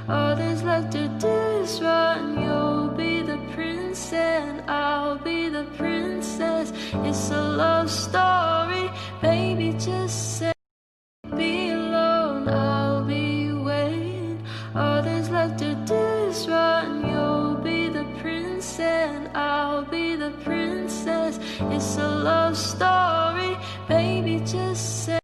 All that's left to do is run. You'll be the prince and I'll be the princess. It's a love story, baby, just say be alone, I'll be waiting. All that's left to do is run. You'll be the prince and I'll be the princess. It's a love story, baby, just say